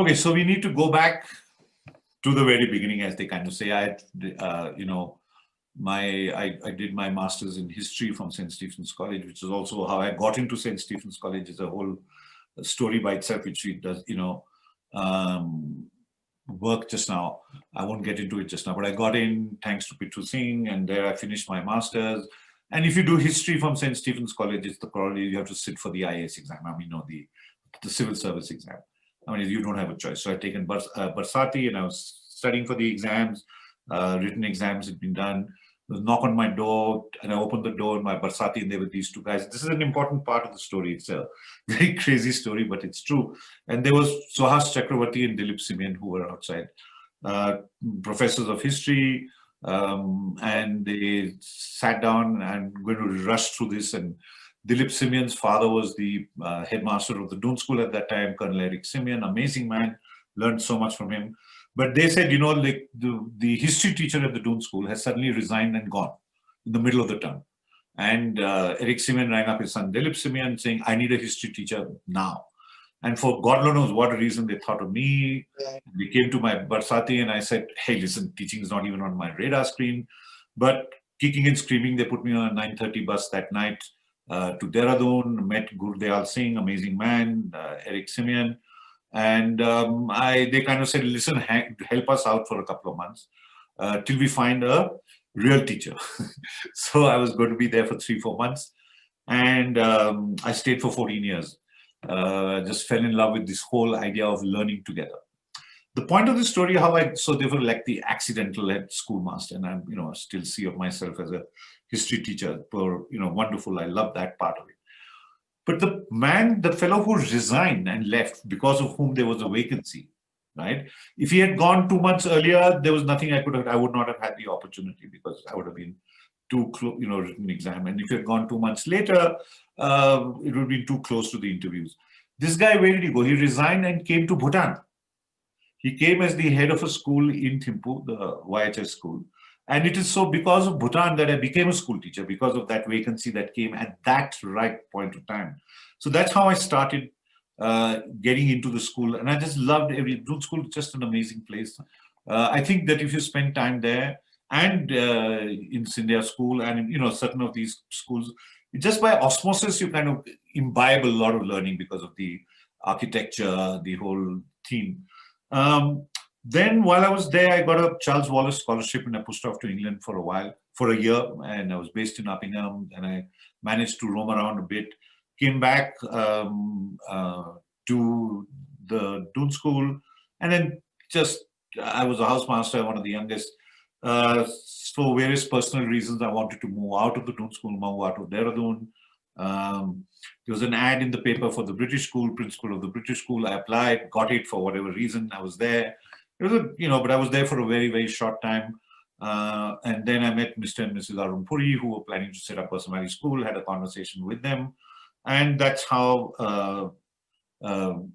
Okay, so we need to go back to the very beginning, as they kind of say. I did my master's in history from St. Stephen's College, which is also how I got into St. Stephen's College. Is a whole story by itself, which we does, um, work just now. I won't get into it just now, but I got in thanks to Pitru Singh, and there I finished my master's. And if you do history from St. Stephen's College, it's the probably you have to sit for the IAS exam. I mean, no, the civil service exam. I mean, you don't have a choice. So I'd taken Barsati, and I was studying for the exams. Written exams had been done. There was a knock on my door, and I opened the door, and my Barsati, and there were these two guys. This is an important part of the story. It's a very crazy story, but it's true. And there was Suhas Chakravarti and Dilip Simeon who were outside, professors of history, and they sat down and going to rush through this. And Dilip Simeon's father was the headmaster of the Doon School at that time, Colonel Eric Simeon, amazing man, learned so much from him. But they said, like the history teacher at the Doon School has suddenly resigned and gone in the middle of the term. And Eric Simeon rang up his son Dilip Simeon saying, I need a history teacher now. And for God knows what reason, they thought of me. They came to my Barsati, and I said, hey, listen, teaching is not even on my radar screen. But kicking and screaming, they put me on a 9:30 bus that night to Dehradun, met Gurdayal Singh, amazing man, Eric Simeon. And they kind of said, listen, help us out for a couple of months till we find a real teacher. So I was going to be there for 3-4 months. And I stayed for 14 years. Just fell in love with this whole idea of learning together. The point of the story, so therefore like the accidental head schoolmaster, and I still see of myself as a history teacher, wonderful. I love that part of it. But the fellow who resigned and left, because of whom there was a vacancy, right? If he had gone 2 months earlier, there was nothing I would not have had the opportunity, because I would have been too close, written exam. And if he had gone 2 months later, it would be too close to the interviews. This guy, where did he go? He resigned and came to Bhutan. He came as the head of a school in Thimphu, the YHS school. And it is so because of Bhutan that I became a school teacher, because of that vacancy that came at that right point of time. So that's how I started getting into the school. And I just loved Doon School, just an amazing place. I think that if you spend time there and in Scindia School and, certain of these schools, just by osmosis, you kind of imbibe a lot of learning because of the architecture, the whole theme. Then while I was there, I got a Charles Wallace scholarship, and I pushed off to England for a year, and I was based in Uppingham, and I managed to roam around a bit, came back to the Doon School, and then I was a housemaster, one of the youngest. For various personal reasons, I wanted to move out of the Doon School, move out of Dehradun. There was an ad in the paper for the British School, principal of the British School. I applied, got it for whatever reason. I was there. It was but I was there for a very, very short time. And then I met Mr. and Mrs. Arun Puri, who were planning to set up Vasan Valley School, had a conversation with them. And that's how Vasan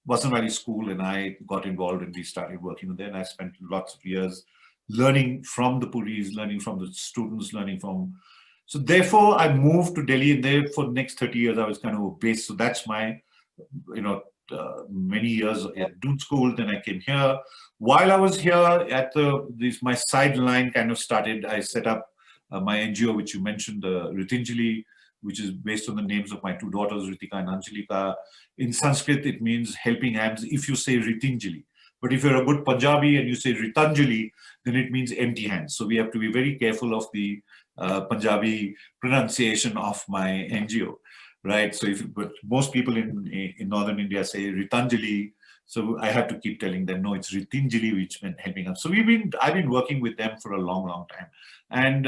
Valley School and I got involved, and we started working with them. And I spent lots of years learning from the Puris, learning from the students, so therefore I moved to Delhi, and there for the next 30 years, I was kind of a base. So that's my, many years at Doon School. Then I came here. While I was here at my sideline kind of started, I set up my NGO, which you mentioned, Ritinjali, which is based on the names of my two daughters, Ritika and Anjalika. In Sanskrit, it means helping hands if you say Ritinjali. But if you're a good Punjabi and you say Ritanjali, then it means empty hands. So we have to be very careful of the Punjabi pronunciation of my NGO, right? So but most people in northern India say Ritanjali, so I have to keep telling them, no, it's Ritinjali, which meant helping us. So I've been working with them for a long, long time. And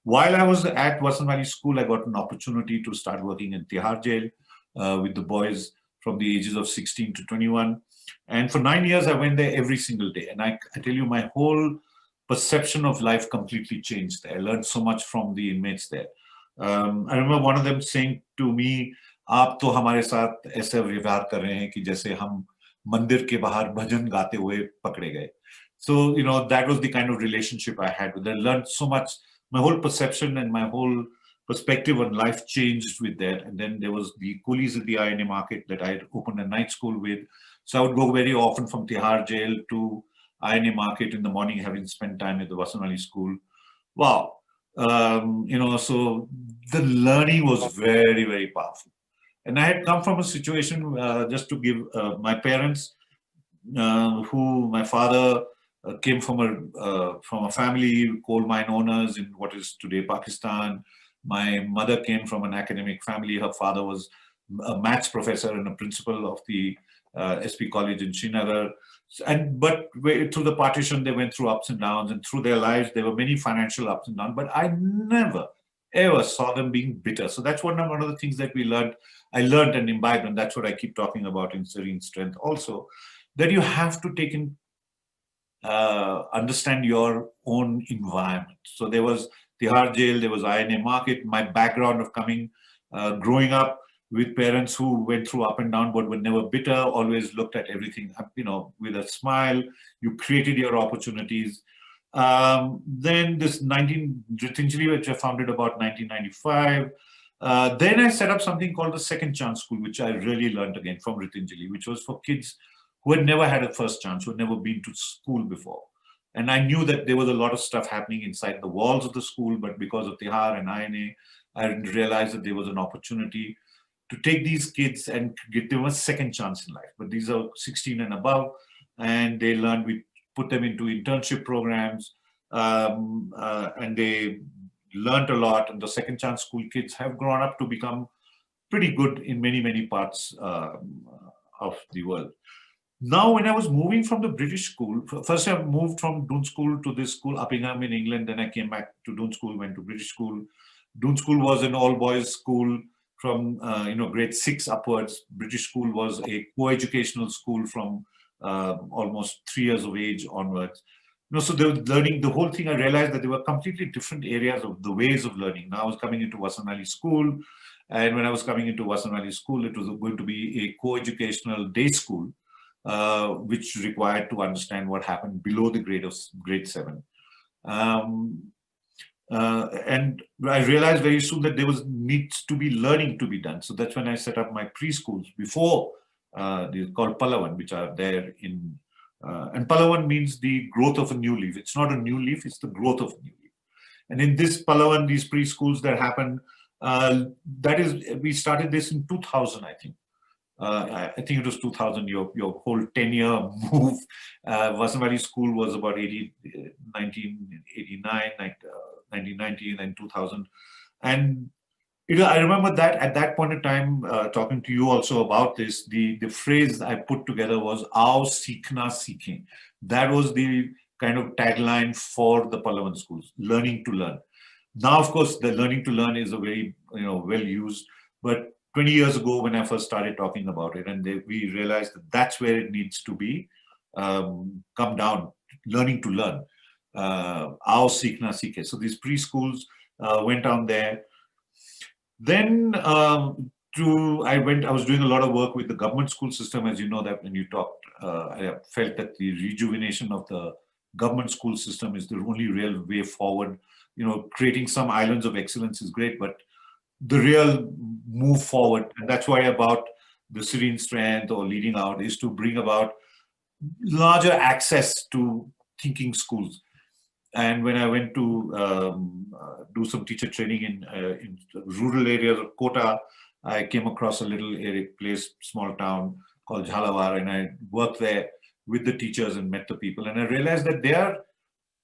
while I was at Vasan Valley School, I got an opportunity to start working in Tihar Jail with the boys from the ages of 16 to 21. And for 9 years, I went there every single day. And I tell you, my whole perception of life completely changed there. I learned so much from the inmates there. I remember one of them saying to me, "आप तो हमारे साथ ऐसे व्यवहार कर रहे हैं कि जैसे हम मंदिर के बाहर भजन गाते हुए पकड़े गए." So, that was the kind of relationship I had with them. I learned so much. My whole perception and my whole perspective on life changed with that. And then there was the coolies at the INA market that I had opened a night school with. So I would go very often from Tihar jail to INA Market in the morning, having spent time at the Vasanwali school. Wow. So the learning was very, very powerful. And I had come from a situation, just to give my parents, who my father came from a family coal mine owners in what is today Pakistan. My mother came from an academic family. Her father was a maths professor and a principal of the SP College in Srinagar. But through the partition, they went through ups and downs, and through their lives, there were many financial ups and downs. But I never ever saw them being bitter. So that's one of the things that we learned. I learned and imbibed, and that's what I keep talking about in Serene Strength also, that you have to take in, understand your own environment. So there was Tihar jail, there was INA Market. My background of growing up with parents who went through up and down but were never bitter, always looked at everything, with a smile. You created your opportunities. Then this Ritinjali, which I founded about 1995. Then I set up something called the Second Chance School, which I really learned again from Ritinjali, which was for kids who had never had a first chance, who had never been to school before. And I knew that there was a lot of stuff happening inside the walls of the school, but because of Tihar and INA, I realized that there was an opportunity to take these kids and give them a second chance in life. But these are 16 and above, and they learned, we put them into internship programs, and they learned a lot. And the Second Chance School kids have grown up to become pretty good in many, many parts of the world. Now, when I was moving from the British school, first I moved from Doon School to this school, Uppingham in England. Then I came back to Doon School, went to British school. Doon School was an all-boys school from grade 6 upwards. British school was a co-educational school from almost 3 years of age onwards. So they were learning the whole thing. I realized that there were completely different areas of the ways of learning. Now I was coming into Vasanwali school, and when I was coming into Vasanwali school, it was going to be a co-educational day school, which required to understand what happened below the grade 7. And I realized very soon that there needs to be learning to be done. So that's when I set up my preschools before, they're called Pallavan, which are there in, and Pallavan means the growth of a new leaf. It's not a new leaf, it's the growth of a new leaf. And in this Pallavan, these preschools that happened, we started this in 2000, I think. I think it was 2000, your whole 10-year move. Vasanwali School was about 1989, 1990, and then 2000. And I remember that at that point in time, talking to you also about this, the phrase I put together was "Aao Seekhna Seekhein." That was the kind of tagline for the Pallavan schools, learning to learn. Now, of course, the learning to learn is a very well used, but 20 years ago when I first started talking about it, and we realized that that's where it needs to be come down, learning to learn. Aao Seekhna Seekhe. So these preschools went down there. Then I was doing a lot of work with the government school system, as you know that when you talked, I felt that the rejuvenation of the government school system is the only real way forward. Creating some islands of excellence is great, but the real move forward, and that's why about the Serene Strength or Leading Out is to bring about larger access to thinking schools. And when I went to do some teacher training in rural areas of Kota, I came across a little place, small town called Jhalawar, and I worked there with the teachers and met the people. And I realized that their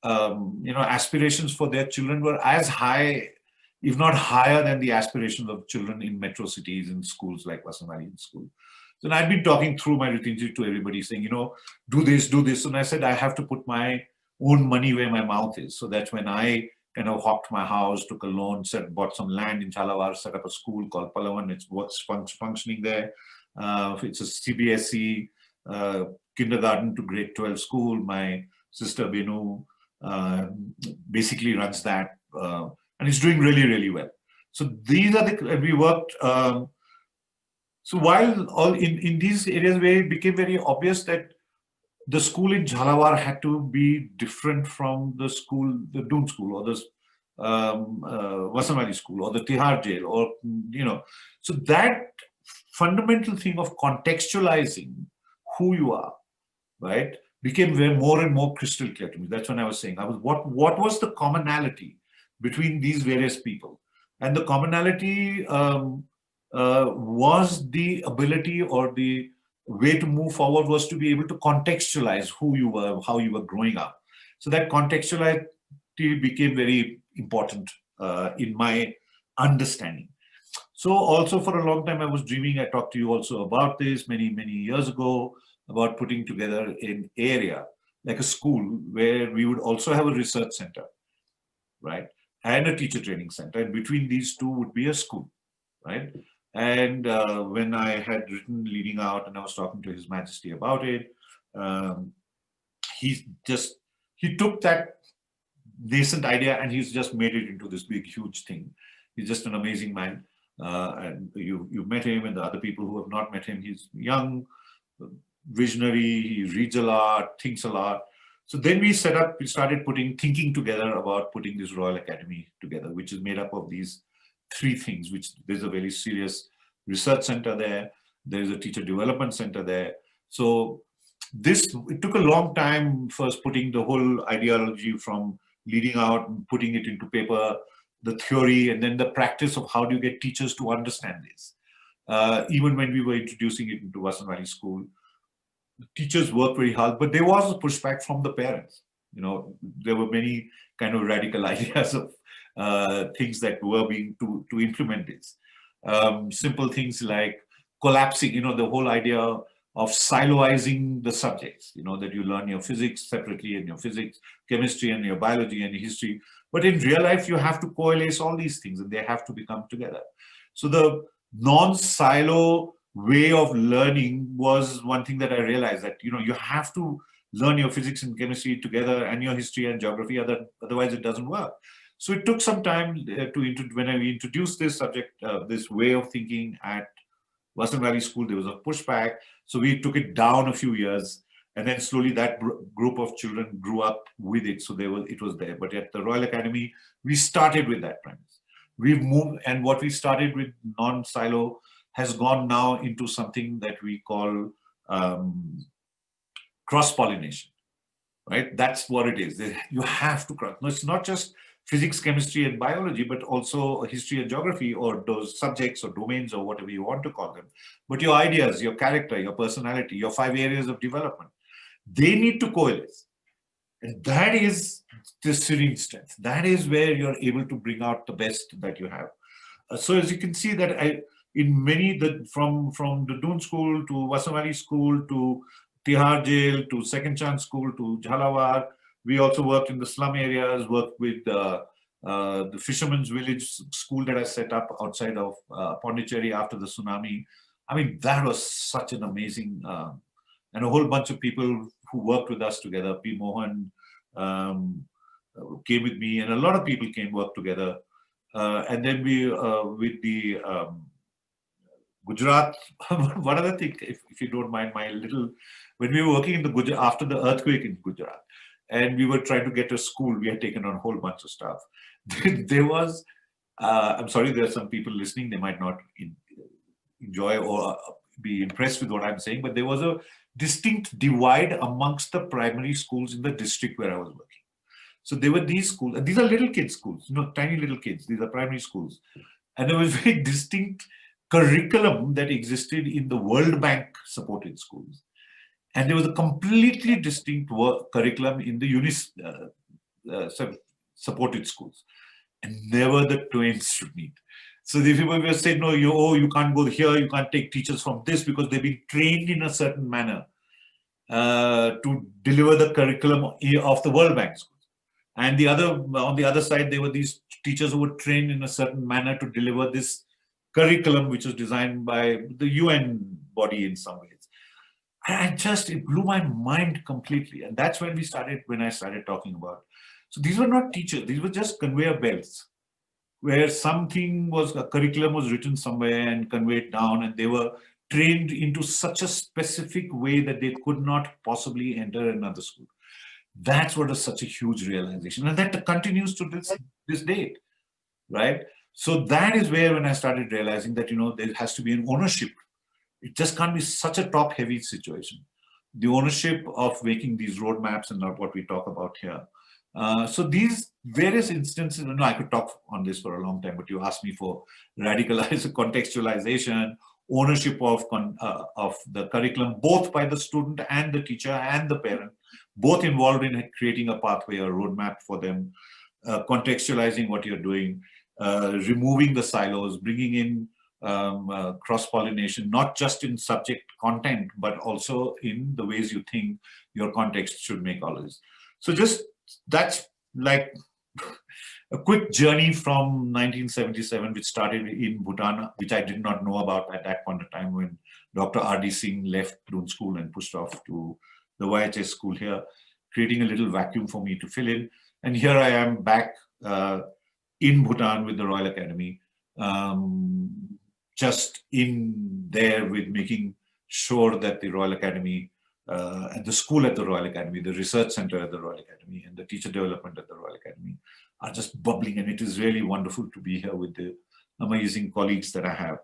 aspirations for their children were as high, if not higher, than the aspirations of children in metro cities in schools like Vasanwali School. So I'd been talking through my Ritinjali to everybody saying, do this, do this. And I said, I have to put my own money where my mouth is. So that's when I kind of hopped my house, took a loan, bought some land in Jhalawar, set up a school called Pallavan. It's what's functioning there. It's a CBSE kindergarten to grade 12 school. My sister Benu basically runs that, and it's doing really, really well. So these are we worked. So while all in these areas where it became very obvious that the school in Jhalawar had to be different from the Doon School, or the Vasanwali School, or the Tihar jail, or so that fundamental thing of contextualizing who you are, right, became more and more crystal clear to me. That's when I was saying, what was the commonality between these various people? And the commonality was the ability, or the way to move forward was to be able to contextualize who you were, how you were growing up. So that contextuality became very important in my understanding. So also for a long time, I was dreaming, I talked to you also about this many, many years ago, about putting together an area, like a school, where we would also have a research center, right? And a teacher training center. And between these two would be a school, right? And when I had written Leading Out and I was talking to His Majesty about it, um, he just, he took that nascent idea and he's just made it into this big, huge thing. He's just an amazing man. And you've met him, and the other people who have not met him, he's young, visionary, he reads a lot, thinks a lot. So then we started thinking together about putting this Royal Academy together, which is made up of these three things, which there's a very serious research center there, there's a teacher development center there. So it took a long time first putting the whole ideology from Leading Out and putting it into paper, the theory, and then the practice of how do you get teachers to understand this. Even when we were introducing it into Vasant Valley School, the teachers worked very hard, but there was a pushback from the parents. You know, there were many kind of radical ideas of things that were being to implement this. Simple things like collapsing, you know, the whole idea of siloizing the subjects, you know, that you learn your physics separately and your physics, chemistry and your biology and your history. But in real life, you have to coalesce all these things and they have to become together. So the non-silo way of learning was one thing that I realized, that, you know, you have to learn your physics and chemistry together and your history and geography, otherwise it doesn't work. So it took some time when we introduced this subject, this way of thinking at Vasant Valley School, there was a pushback. So we took it down a few years, and then slowly that group of children grew up with it. So it was there. But at the Royal Academy, we started with that premise. We've moved, and what we started with non-silo has gone now into something that we call cross-pollination, right? That's what it is. You have to cross. No, it's not just physics, chemistry, and biology, but also history and geography, or those subjects or domains or whatever you want to call them. But your ideas, your character, your personality, your 5 areas of development, they need to coalesce. And that is the serene strength. That is where you're able to bring out the best that you have. So as you can see that in many, from the Doon School to Vasant Valley School to Tihar Jail to Second Chance School to Jhalawar, we also worked in the slum areas, worked with the Fisherman's Village school that I set up outside of Pondicherry after the tsunami. I mean, that was such an amazing, and a whole bunch of people who worked with us together. P. Mohan came with me, and a lot of people work together. And then we, with the Gujarat, one other thing, if you don't mind, when we were working in the Gujarat, after the earthquake in Gujarat, and we were trying to get a school, we had taken on a whole bunch of stuff. There was, I'm sorry, there are some people listening, they might not enjoy or be impressed with what I'm saying, but there was a distinct divide amongst the primary schools in the district where I was working. So there were these schools, and these are little kids schools, you know, tiny little kids, these are primary schools. And there was very distinct curriculum that existed in the World Bank supported schools. And there was a completely distinct curriculum in the UNICEF supported schools. And never the twain should meet. So the people were saying, no, you can't go here, you can't take teachers from this because they've been trained in a certain manner to deliver the curriculum of the World Bank schools. And on the other side, there were these teachers who were trained in a certain manner to deliver this curriculum, which was designed by the UN body in some ways. And it blew my mind completely. And that's when I started talking about. So these were not teachers, these were just conveyor belts, where a curriculum was written somewhere and conveyed down, and they were trained into such a specific way that they could not possibly enter another school. That's what is such a huge realization. And that continues to this date, right? So that is where when I started realizing that, you know, there has to be an ownership. It just can't be such a top-heavy situation. the ownership of making these roadmaps and not what we talk about here. So these various instances, I could talk on this for a long time, but you asked me for contextualization, ownership of the curriculum, both by the student and the teacher and the parent, both involved in creating a pathway, a roadmap for them, contextualizing what you're doing, removing the silos, bringing in cross-pollination, not just in subject content, but also in the ways you think your context should make all this. So that's like a quick journey from 1977, which started in Bhutan, which I did not know about at that point of time when Dr. R.D. Singh left Doon School and pushed off to the YHS school here, creating a little vacuum for me to fill in. And here I am back in Bhutan with the Royal Academy, just in there with making sure that the Royal Academy and the school at the Royal Academy, the research center at the Royal Academy, and the teacher development at the Royal Academy are just bubbling. And it is really wonderful to be here with the amazing colleagues that I have.